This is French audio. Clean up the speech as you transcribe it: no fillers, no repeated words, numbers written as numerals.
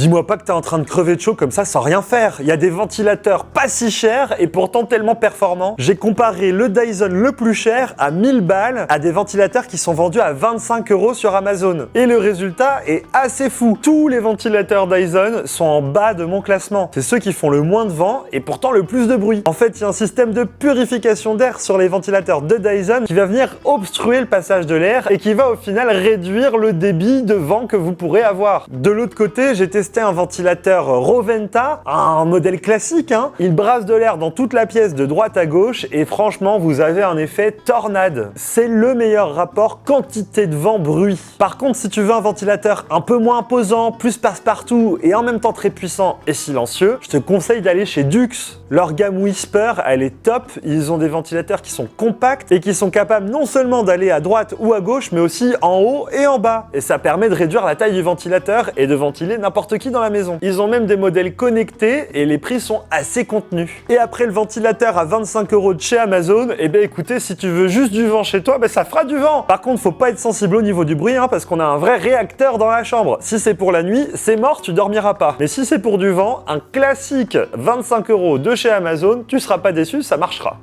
Dis-moi pas que t'es en train de crever de chaud comme ça sans rien faire. Il y a des ventilateurs pas si chers et pourtant tellement performants. J'ai comparé le Dyson le plus cher à 1000 balles à des ventilateurs qui sont vendus à 25 € sur Amazon. Et le résultat est assez fou. Tous les ventilateurs Dyson sont en bas de mon classement. C'est ceux qui font le moins de vent et pourtant le plus de bruit. En fait, il y a un système de purification d'air sur les ventilateurs de Dyson qui va venir obstruer le passage de l'air et qui va au final réduire le débit de vent que vous pourrez avoir. De l'autre côté, j'ai testé un ventilateur Roventa, un modèle classique, hein. Il brasse de l'air dans toute la pièce de droite à gauche et franchement, vous avez un effet tornade. C'est le meilleur rapport quantité de vent-bruit. Par contre, si tu veux un ventilateur un peu moins imposant, plus passe-partout et en même temps très puissant et silencieux, je te conseille d'aller chez Dux. Leur gamme Whisper, elle est top. Ils ont des ventilateurs qui sont compacts et qui sont capables non seulement d'aller à droite ou à gauche, mais aussi en haut et en bas. Et ça permet de réduire la taille du ventilateur et de ventiler n'importe qui dans la maison. Ils ont même des modèles connectés et les prix sont assez contenus. Et après le ventilateur à 25 € de chez Amazon, eh ben écoutez, si tu veux juste du vent chez toi, ben ça fera du vent. Par contre, faut pas être sensible au niveau du bruit, hein, parce qu'on a un vrai réacteur dans la chambre. Si c'est pour la nuit, c'est mort, tu dormiras pas. Mais si c'est pour du vent, un classique 25 € de chez Amazon, tu seras pas déçu, ça marchera.